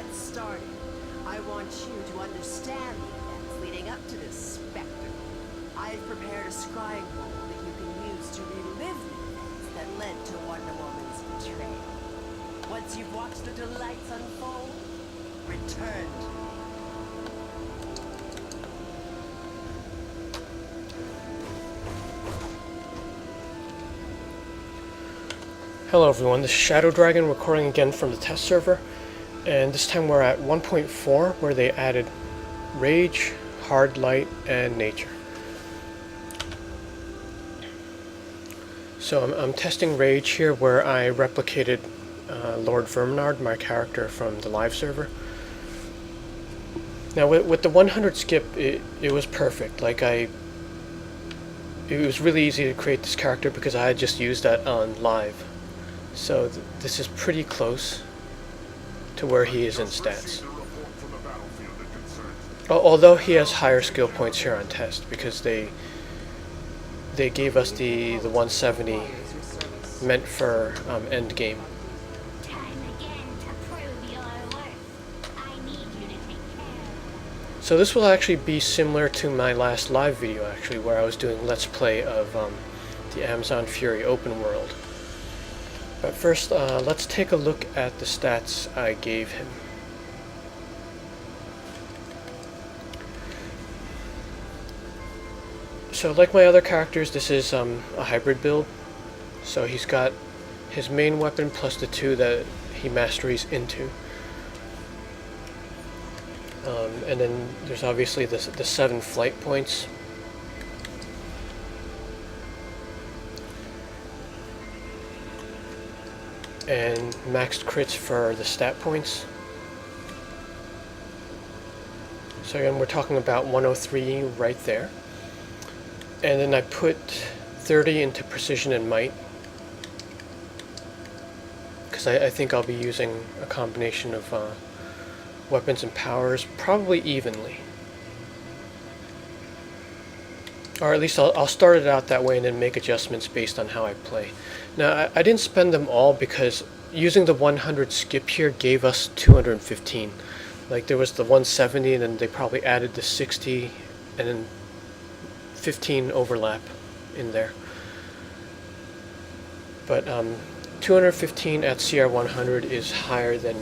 get started, I want you to understand the events leading up to this spectacle. I've prepared a scrying bowl that you can use to relive the events that led to Wonder Woman's betrayal. Once you've watched the delights unfold, return to me. Hello everyone, this is Shadow Dragon recording again from the test server, and this time we're at 1.4 where they added Rage, Hard Light, and Nature. So I'm testing Rage here where I replicated Lord Verminard, my character from the live server. Now with the 100 skip, it was perfect. It was really easy to create this character because I had just used that on live. So this is pretty close to where he is in stats. Although he has higher skill points here on test because they gave us the 170 meant for end game. So this will actually be similar to my last live video actually, where I was doing Let's Play of the Amazon Fury open world. But first, let's take a look at the stats I gave him. So like my other characters, this is a hybrid build. So he's got his main weapon plus the 2 that he masteries into. And then there's obviously the 7 flight points. And maxed crits for the stat points. So again, we're talking about 103 right there. And then I put 30 into precision and might, because I think I'll be using a combination of weapons and powers, probably evenly. Or at least I'll start it out that way and then make adjustments based on how I play. Now, I didn't spend them all because using the 100 skip here gave us 215. Like there was the 170 and then they probably added the 60 and then 15 overlap in there. But 215 at CR 100 is higher than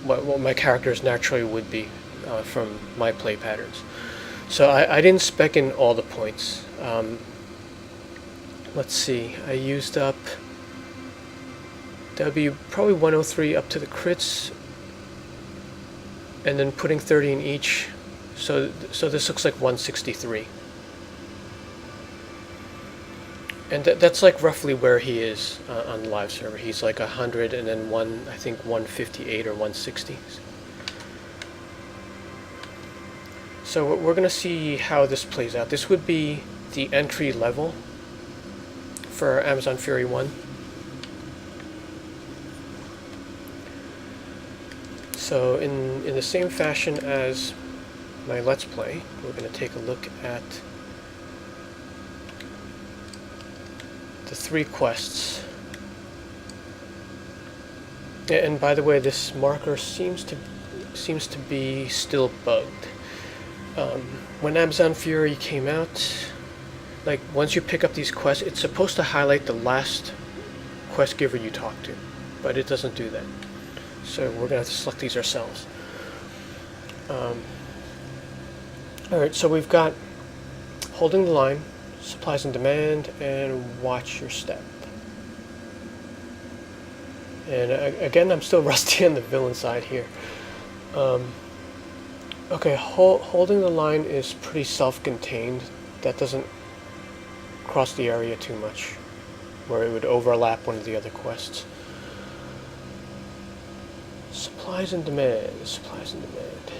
what my characters naturally would be from my play patterns. So I didn't spec in all the points. Let's see, I used up, that would be probably 103 up to the crits, and then putting 30 in each, so this looks like 163. And that's like roughly where he is on the live server. He's like 100 and then I think 158 or 160. So we're going to see how this plays out. This would be the entry level for Amazon Fury 1. So in the same fashion as my Let's Play, we're going to take a look at the 3 quests. And by the way, this marker seems to be still bugged. When Amazon Fury came out, like once you pick up these quests, it's supposed to highlight the last quest giver you talk to, but it doesn't do that. So we're gonna have to select these ourselves. Alright, so we've got holding the line, supplies and demand, and watch your step. And again, I'm still rusty on the villain side here. Okay, holding the line is pretty self-contained. That doesn't cross the area too much, where it would overlap one of the other quests. Supplies and demand, supplies and demand.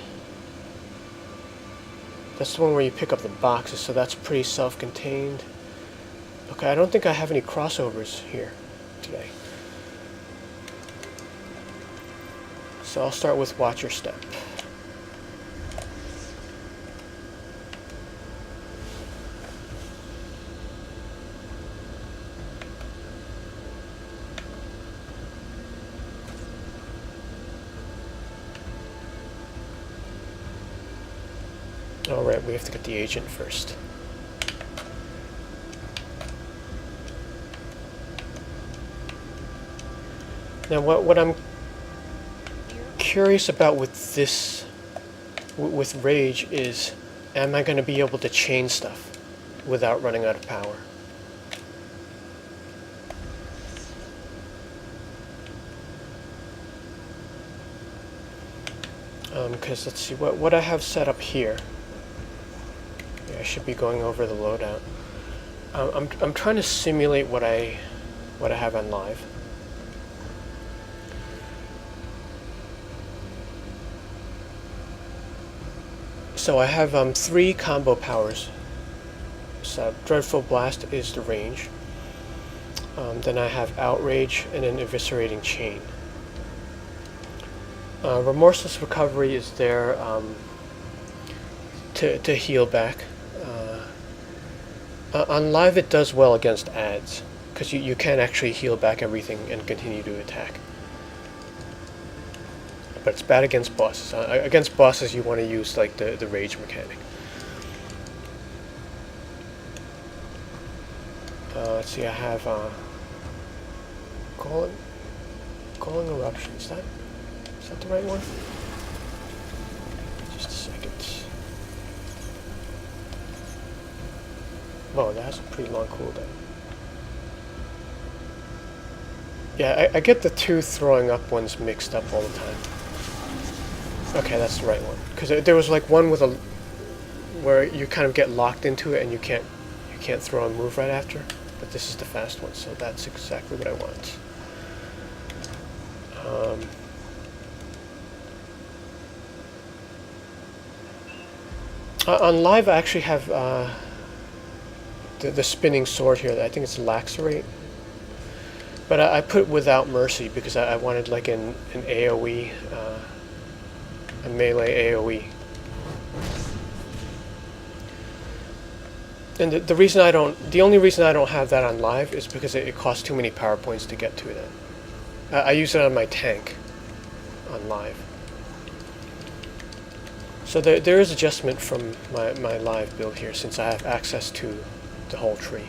That's the one where you pick up the boxes, so that's pretty self-contained. Okay, I don't think I have any crossovers here today. So I'll start with watch your step. but we have to get the agent first. Now what I'm curious about with this, with Rage, is am I going to be able to chain stuff without running out of power? Because let's see, what I have set up here. Yeah, I should be going over the loadout. I'm trying to simulate what I have on live. So I have 3 combo powers. So Dreadful Blast is the range. Then I have Outrage and then Eviscerating Chain. Remorseless Recovery is there to heal back. On live it does well against ads, because you can actually heal back everything and continue to attack. But it's bad against bosses. Against bosses you want to use like the rage mechanic. Let's see, I have Galling Eruption. Is that the right one? Just a second. Whoa, that has a pretty long cooldown. Yeah, I get the 2 throwing up ones mixed up all the time. Okay, that's the right one. Because there was like one with a where you kind of get locked into it and you can't throw a move right after. But this is the fast one, so that's exactly what I want. On live, I actually have the spinning sword here. I think it's Lacerate. But I put without mercy because I wanted like an AoE, a melee AoE. And the only reason I don't have that on live is because it costs too many power points to get to it. I use it on my tank on live. So there is adjustment from my live build here, since I have access to the whole tree.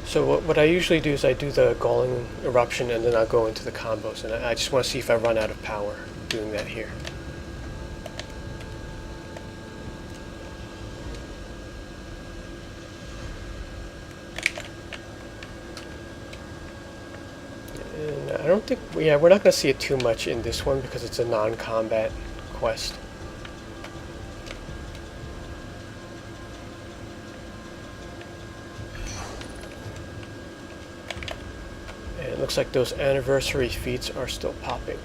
So what I usually do is I do the Galling Eruption and then I'll go into the combos, and I just want to see if I run out of power doing that here. And I don't think, we're not going to see it too much in this one because it's a non-combat quest. And it looks like those anniversary feats are still popping.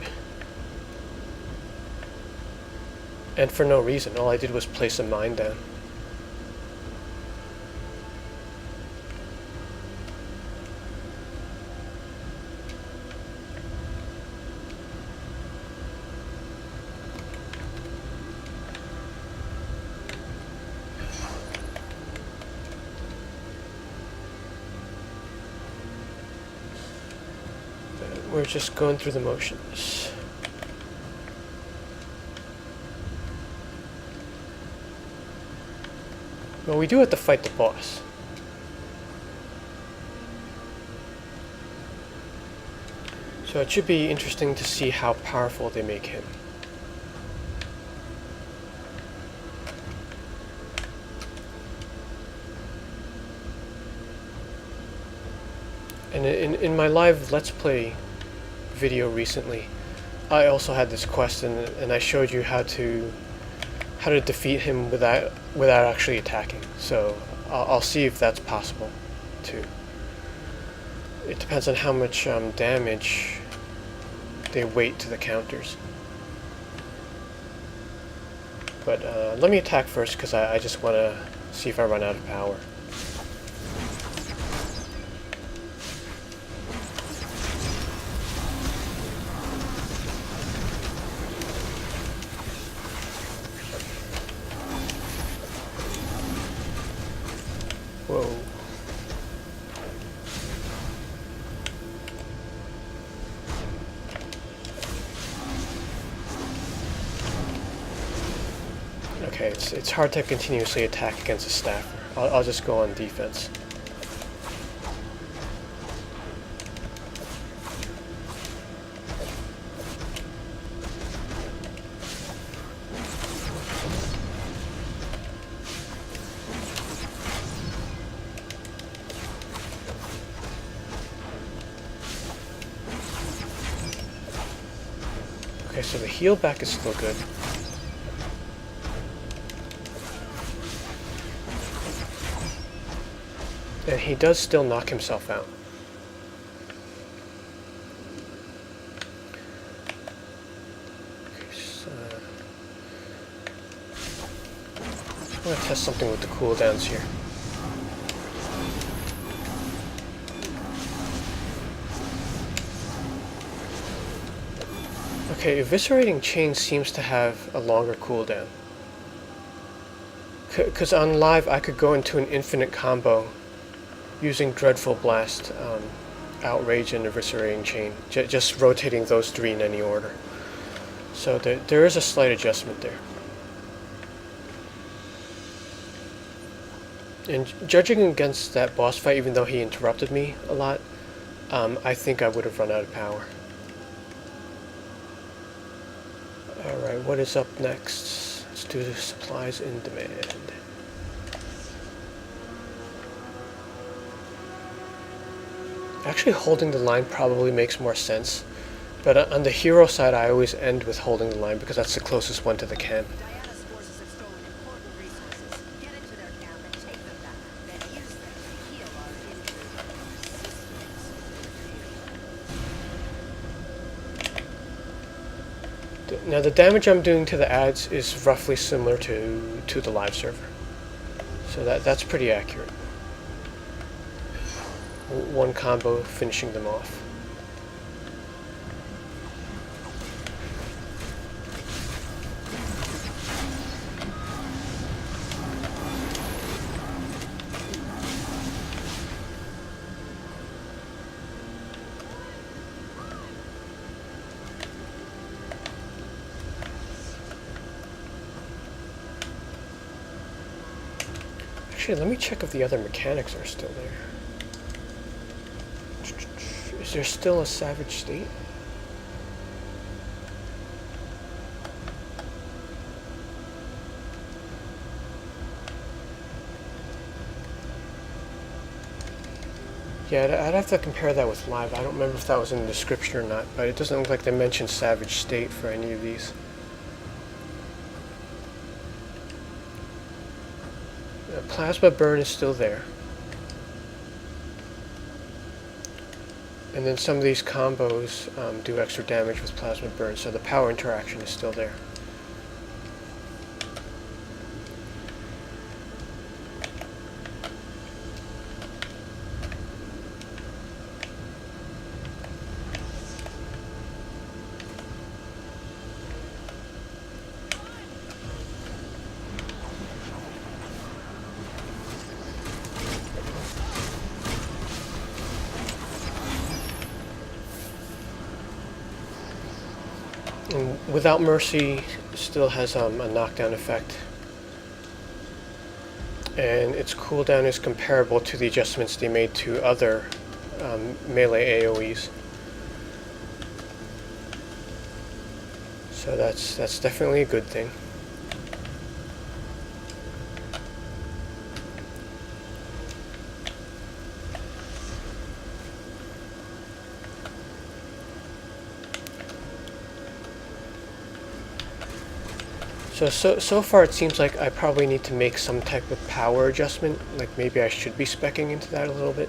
And for no reason, all I did was place a mine down. We're just going through the motions. Well, we do have to fight the boss. So it should be interesting to see how powerful they make him. And in my live Let's Play video recently, I also had this quest, and I showed you how to defeat him without actually attacking. So I'll see if that's possible too. It depends on how much damage they weight to the counters. But let me attack first because I just want to see if I run out of power. Whoa. Okay, it's hard to continuously attack against a staffer. I'll just go on defense. Okay, so the heal back is still good. And he does still knock himself out. Okay, so I'm going to test something with the cooldowns here. Okay, Eviscerating Chain seems to have a longer cooldown. Because on live I could go into an infinite combo using Dreadful Blast, Outrage, and Eviscerating Chain, just rotating those three in any order. So there is a slight adjustment there. And judging against that boss fight, even though he interrupted me a lot, I think I would have run out of power. Alright, what is up next? Let's do the supplies in demand. Actually, holding the line probably makes more sense, but on the hero side I always end with holding the line because that's the closest one to the camp. Diana's forces have stolen important resources. Get into their camp and take them back. Then use them to heal our injured resistance. Now the damage I'm doing to the ads is roughly similar to the live server, so that's pretty accurate. One combo finishing them off. Actually, let me check if the other mechanics are still there. Is there still a Savage State? Yeah, I'd have to compare that with live. I don't remember if that was in the description or not, but it doesn't look like they mentioned Savage State for any of these. Plasma Burn is still there. And then some of these combos do extra damage with Plasma Burn, so the power interaction is still there. And Without Mercy still has a knockdown effect, and its cooldown is comparable to the adjustments they made to other melee AoEs. So that's definitely a good thing. So far it seems like I probably need to make some type of power adjustment, like maybe I should be speccing into that a little bit.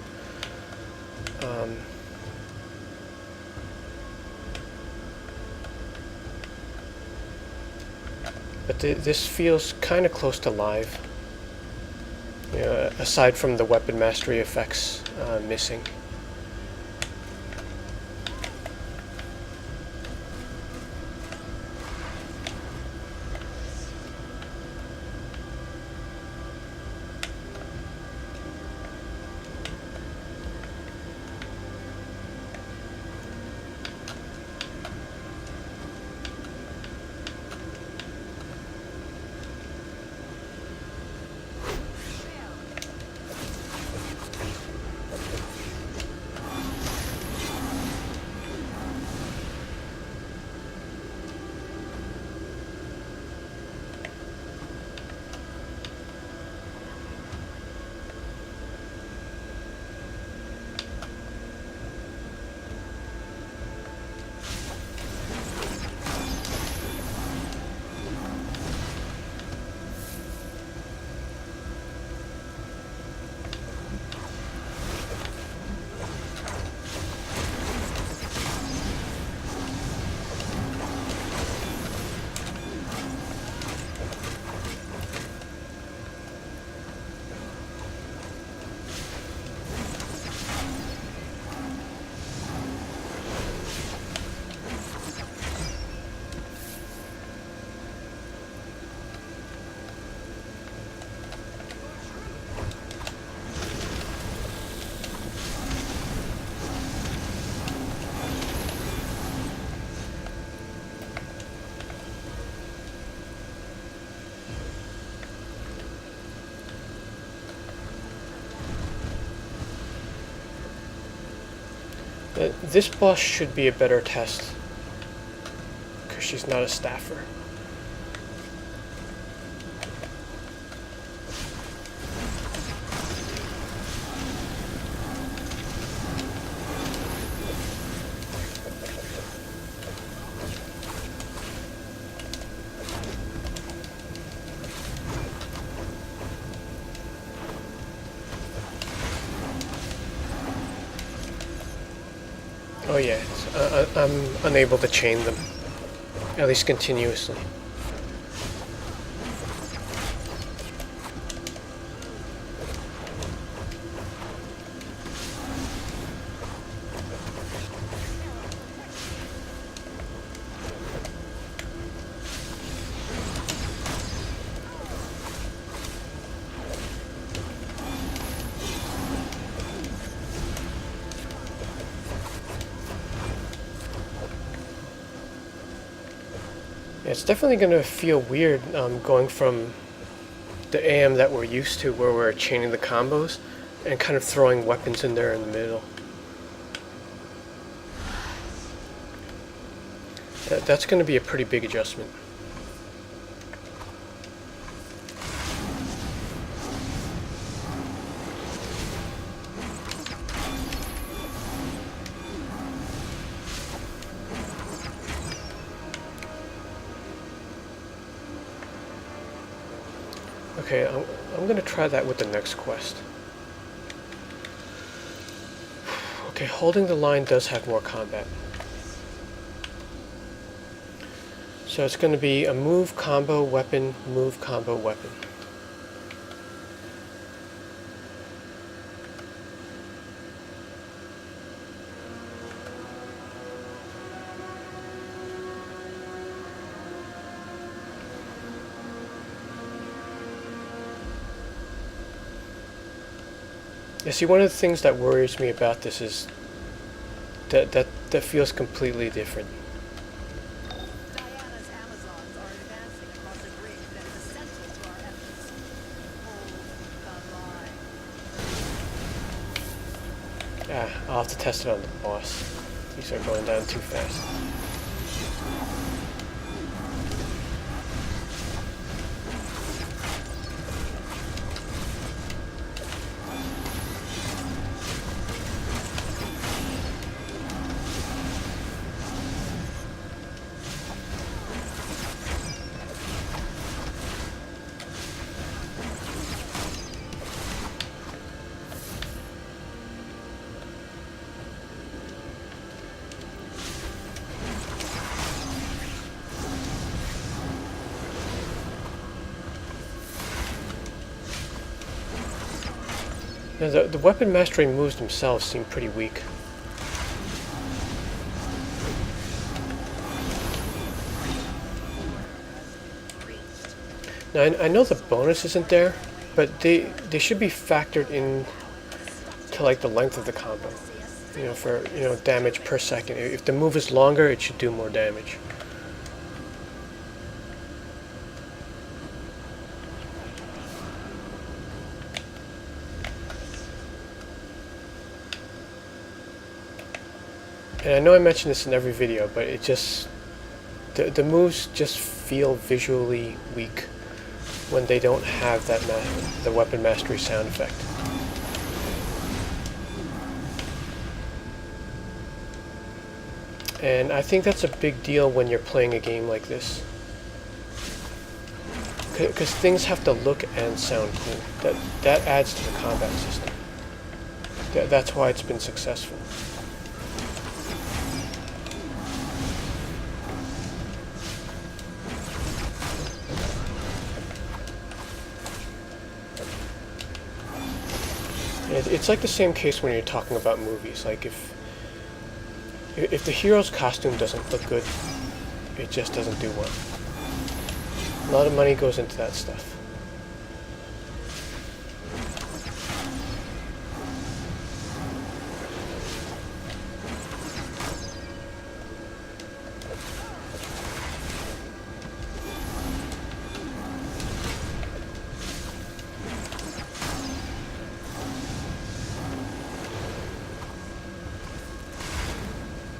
But this feels kind of close to live, you know, aside from the weapon mastery effects missing. This boss should be a better test, because she's not a staffer. Oh yeah, I'm unable to chain them, at least continuously. It's definitely going to feel weird going from the AM that we're used to, where we're chaining the combos, and kind of throwing weapons in there in the middle. That's going to be a pretty big adjustment. Okay, I'm going to try that with the next quest. Okay, holding the line does have more combat. So it's going to be a move, combo, weapon, move, combo, weapon. Yeah, see, one of the things that worries me about this is that feels completely different. Diana's Amazons are advancing across a bridge that is essential to our efforts. Hold the line. I'll have to test it on the boss. These are going down too fast. Now, the weapon mastery moves themselves seem pretty weak. Now, I know the bonus isn't there, but they should be factored in to like the length of the combo. You know, for damage per second. If the move is longer, it should do more damage. And I know I mention this in every video, but it just the moves just feel visually weak when they don't have that the weapon mastery sound effect. And I think that's a big deal when you're playing a game like this, because things have to look and sound cool. That adds to the combat system. That's why it's been successful. It's like the same case when you're talking about movies. Like if the hero's costume doesn't look good, it just doesn't do well. A lot of money goes into that stuff.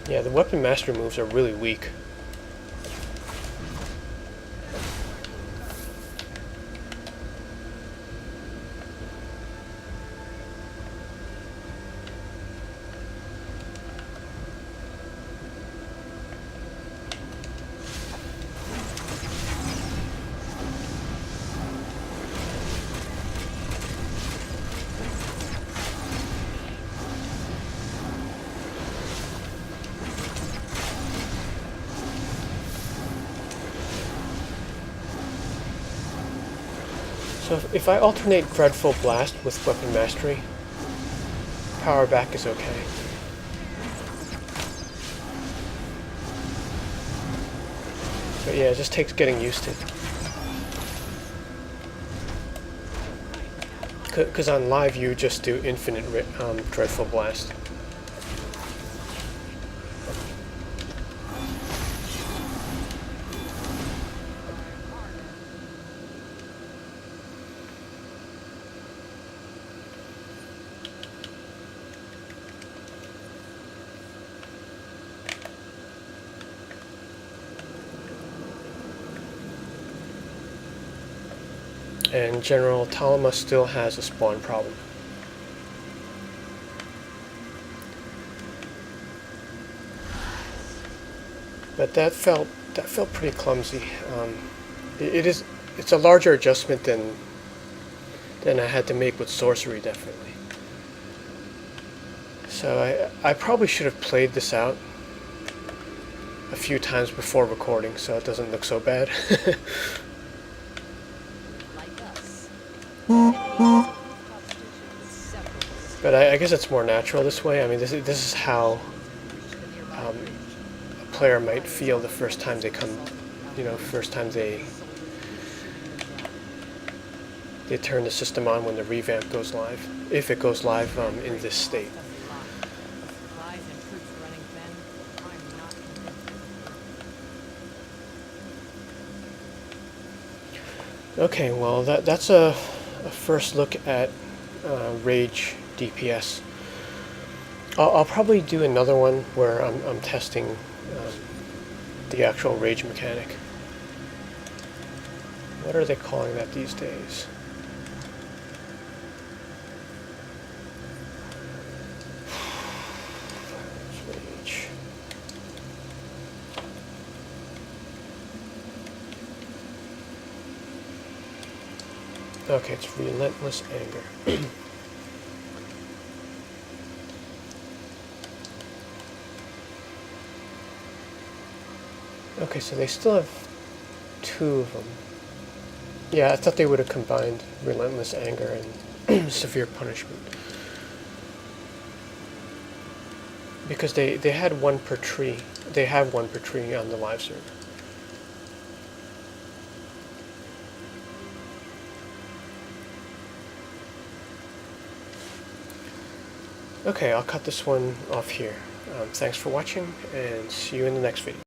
Yeah, the weapon mastery moves are really weak. So if I alternate Dreadful Blast with Weapon Mastery, power back is okay. But yeah, it just takes getting used to. Because on live you just do infinite Dreadful Blast. And General Talma still has a spawn problem. But that felt pretty clumsy. It's a larger adjustment than I had to make with sorcery, definitely. So I probably should have played this out a few times before recording, so it doesn't look so bad. But I guess it's more natural this way. I mean, this is how a player might feel the first time they come, first time they turn the system on when the revamp goes live, if it goes live in this state. Okay, well that's a first look at Rage DPS. I'll probably do another one where I'm testing the actual Rage mechanic. What are they calling that these days? Rage. Okay, it's Relentless Anger. Okay, so they still have two of them. Yeah, I thought they would have combined Relentless Anger and Severe Punishment. Because they had one per tree. They have one per tree on the live server. Okay, I'll cut this one off here. Thanks for watching, and see you in the next video.